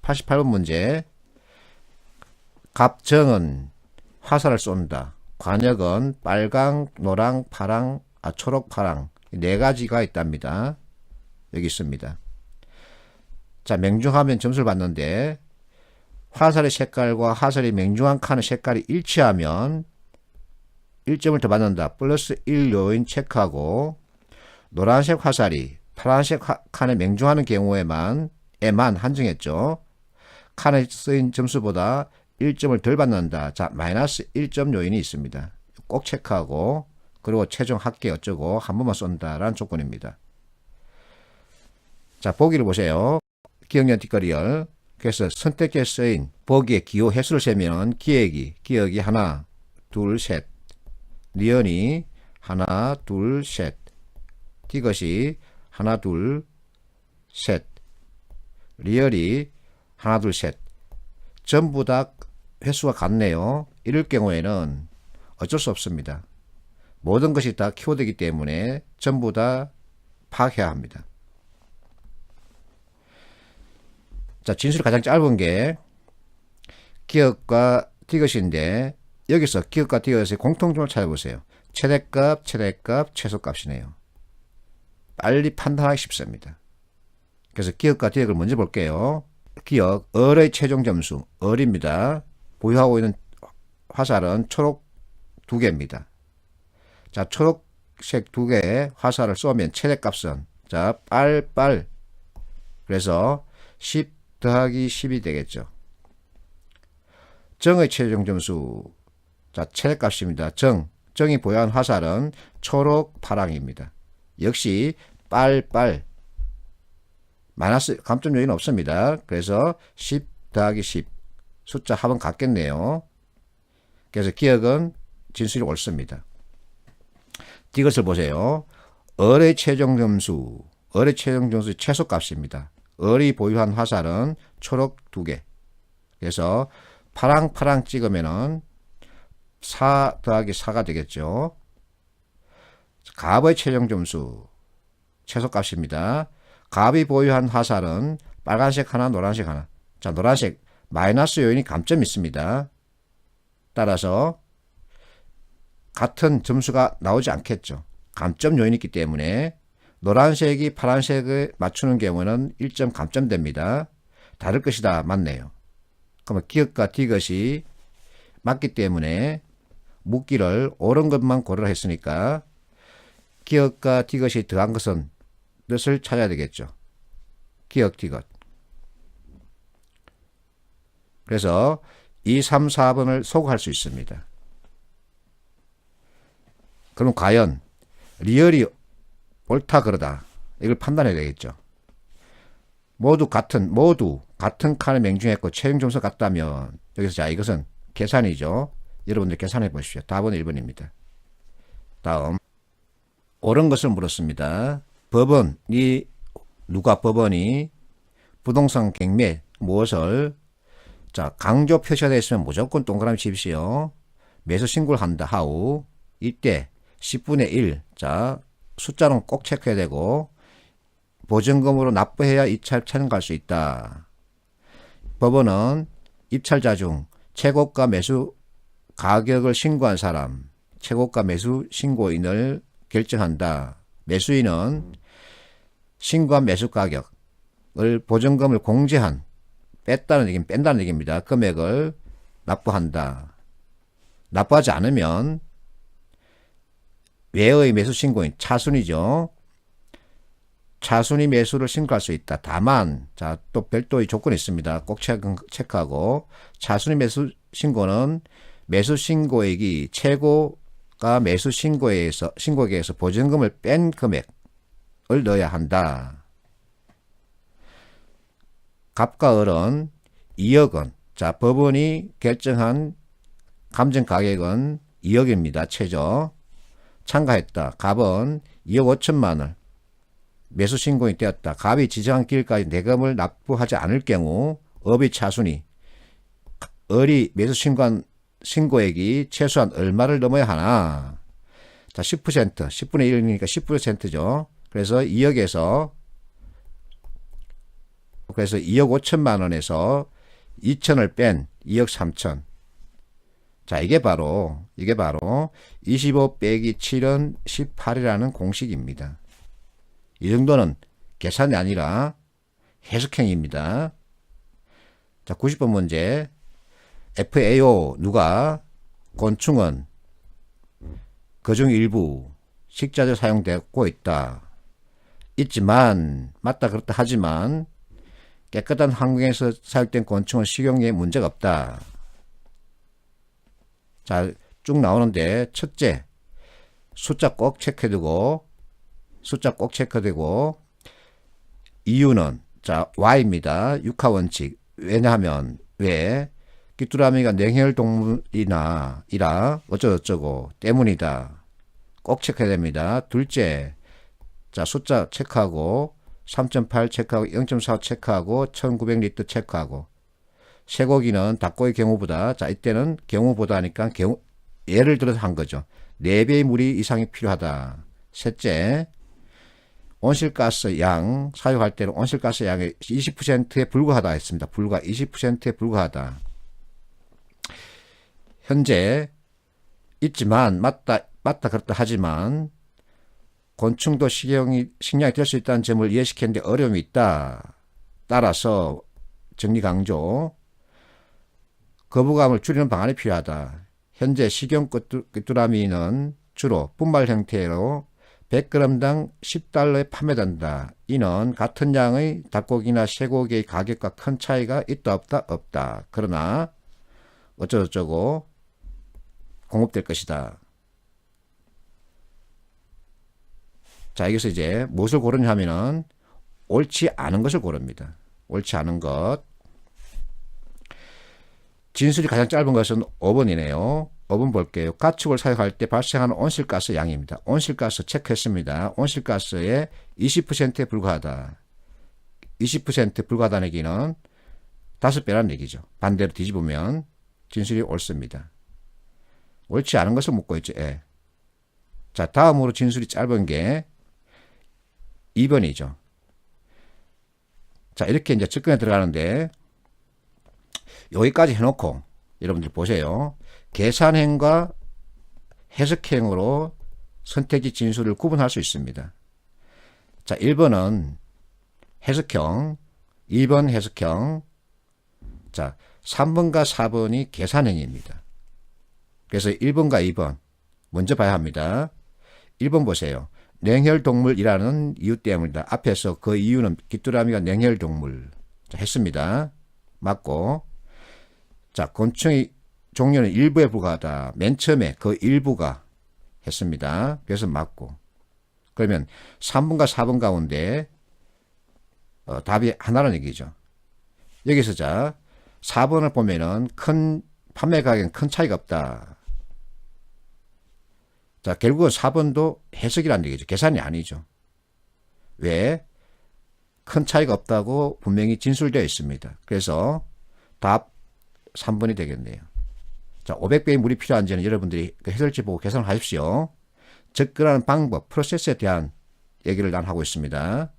88번 문제. 갑정은 화살을 쏜다. 관역은 빨강, 노랑, 파랑, 초록, 파랑 네 가지가 있답니다. 여기 있습니다. 자, 맹중하면 점수를 받는데 화살의 색깔과 화살이 맹중한 칸의 색깔이 일치하면 1점을 더 받는다. 플러스 1 요인 체크하고 노란색 화살이 파란색 칸에 맹중하는 경우에만 한정했죠. 칸에 쓰인 점수보다 1점을 덜 받는다. 자, 마이너스 1점 요인이 있습니다. 꼭 체크하고 그리고 최종 합계 어쩌고 한 번만 쏜다라는 조건입니다. 자, 보기를 보세요. 기억년 뒷거리열. 그래서 선택지에 쓰인 보기의 기호 횟수를 세면 기억이 하나, 둘, 셋. 리언이 하나, 둘, 셋. 디귿이 하나, 둘, 셋. 리얼이 하나, 둘, 셋. 전부 다 횟수가 같네요. 이럴 경우에는 어쩔 수 없습니다. 모든 것이 다 키워드이기 때문에 전부 다 파악해야 합니다. 자, 진술이 가장 짧은 게 기억과 디귿인데 여기서 기억과 디귿의 공통점을 찾아보세요. 최대값, 최소값이네요. 빨리 판단하기 쉽습니다. 그래서 기억과 디귿을 먼저 볼게요. 기억, 을의 최종 점수, 을입니다. 보유하고 있는 화살은 초록 2개입니다. 자, 초록색 2개의 화살을 쏘면 최대값은 자, 빨. 그래서 10 더하기 10이 되겠죠. 정의 최종 점수, 자, 최대값입니다. 정이 보유한 화살은 초록, 파랑입니다. 역시 빨. 마이너스 감점 요인은 없습니다. 그래서 10 더하기 10 숫자 합은 같겠네요. 그래서 기억은 진술이 옳습니다. 디귿을 보세요. 을의 최종 점수의 최소값입니다. 을이 보유한 화살은 초록 2개. 그래서 파랑 찍으면은 4 더하기 4가 되겠죠. 갑의 최종 점수 최소값입니다. 갑이 보유한 화살은 빨간색 하나, 노란색 하나. 자, 노란색 마이너스 요인이 감점이 있습니다. 따라서 같은 점수가 나오지 않겠죠. 감점 요인이 있기 때문에 노란색이 파란색을 맞추는 경우는 1점 감점됩니다. 다를 것이다. 맞네요. 그러면 기억과 디귿이 맞기 때문에 묻기를 옳은 것만 고르라 했으니까 기억과 디귿이 더한 것은 뜻을 찾아야 되겠죠. 기억, 디귿. 그래서 2, 3, 4번을 소거할 수 있습니다. 그럼 과연 리얼이 옳다 그러다 이걸 판단해야 되겠죠. 모두 같은 칸을 맹중했고 최종 점수 같다면 여기서 자, 이것은 계산이죠. 여러분들 계산해 보십시오. 답은 1번입니다. 다음 옳은 것을 물었습니다. 법원이 부동산 경매 무엇을 자, 강조 표시가 되어 있으면 무조건 동그라미 칩시오. 매수 신고를 한다. 하우. 이때 10분의 1. 자, 숫자는 꼭 체크해야 되고 보증금으로 납부해야 입찰 참가할 수 있다. 법원은 입찰자 중 최고가 매수 가격을 신고한 사람, 최고가 매수 신고인을 결정한다. 매수인은 신고한 매수 가격을 보증금을 공제한 뺀다는 얘기입니다. 금액을 납부한다. 납부하지 않으면 외의 매수 신고인 차순이죠. 차순위 매수를 신고할 수 있다. 다만 자, 또 별도의 조건이 있습니다. 꼭 체크하고 차순위 매수 신고는 매수 신고액이 최고가 매수 신고액에서 보증금을 뺀 금액을 넣어야 한다. 갑과 을은 2억 원. 자, 법원이 결정한 감정 가격은 2억입니다. 최저. 참가했다. 갑은 2억 5천만 원. 매수 신고인이 되었다. 갑이 지정한 기일까지 내금을 납부하지 않을 경우 업의 차순위. 을이 매수 신고한 신고액이 최소한 얼마를 넘어야 하나. 자, 10%. 10분의 1이니까 10%죠. 그래서 2억에서 그래서 2억 5천만 원에서 2천을 뺀 2억 3천. 자, 이게 바로 25 빼기 7은 18이라는 공식입니다. 이 정도는 계산이 아니라 해석형입니다. 자, 90번 문제. FAO 누가 곤충은 그중 일부 식자재 사용되고 있지만 맞다 그렇다 하지만 깨끗한 환경에서 사육된 곤충은 식용에 문제가 없다. 자, 쭉 나오는데 첫째 숫자 꼭 체크해두고 이유는 자 Y입니다. 육하원칙. 왜냐하면 왜 귀뚜라미가 냉혈 동물이라 어쩌고저쩌고 때문이다. 꼭 체크해야 됩니다. 둘째, 자 숫자 체크하고 3.8 체크하고 0.4 체크하고 1900리터 체크하고 쇠고기는 닭고기 경우보다 자 이때는 경우보다 하니까 예를 들어서 한 거죠. 4배의 물이 이상이 필요하다. 셋째, 온실가스 양 사용할 때는 온실가스 양의 20%에 불과하다 했습니다. 20%에 불과하다. 현재 있지만 맞다 그렇다 하지만 곤충도 식량이 될 수 있다는 점을 이해시키는데 어려움이 있다. 따라서 정리 강조. 거부감을 줄이는 방안이 필요하다. 현재 식용 귀뚜라미는 주로 분말 형태로 100g당 10달러에 판매된다. 이는 같은 양의 닭고기나 쇠고기의 가격과 큰 차이가 있다 없다. 그러나 어쩌고저쩌고 공급될 것이다. 자, 여기서 이제 무엇을 고르냐 하면은 옳지 않은 것을 고릅니다. 옳지 않은 것. 진술이 가장 짧은 것은 5번이네요. 5번 볼게요. 가축을 사육할 때 발생하는 온실가스 양입니다. 온실가스 체크했습니다. 온실가스의 20%에 불과하다. 20% 불과하다는 얘기는 5배라는 얘기죠. 반대로 뒤집으면 진술이 옳습니다. 옳지 않은 것을 묻고 있죠. 예. 자, 다음으로 진술이 짧은 게 2번이죠. 자, 이렇게 이제 접근에 들어가는데 여기까지 해놓고 여러분들 보세요. 계산행과 해석행으로 선택지 진술을 구분할 수 있습니다. 자, 1번은 해석형, 2번 해석형, 자, 3번과 4번이 계산행입니다. 그래서 1번과 2번 먼저 봐야 합니다. 1번 보세요. 냉혈동물이라는 이유 때문이다. 앞에서 그 이유는 귀뚜라미가 냉혈동물 했습니다. 맞고, 자, 곤충의 종류는 일부에 불과하다. 맨 처음에 그 일부가 했습니다. 그래서 맞고. 그러면 3번과 4번 가운데 답이 하나라는 얘기죠. 여기서 자 4번을 보면은 판매 가격은 큰 차이가 없다. 자, 결국은 4번도 해석이라는 얘기죠. 계산이 아니죠. 왜? 큰 차이가 없다고 분명히 진술되어 있습니다. 그래서 답 3번이 되겠네요. 자, 500배의 물이 필요한지는 여러분들이 그 해설지 보고 계산을 하십시오. 접근하는 방법, 프로세스에 대한 얘기를 난 하고 있습니다.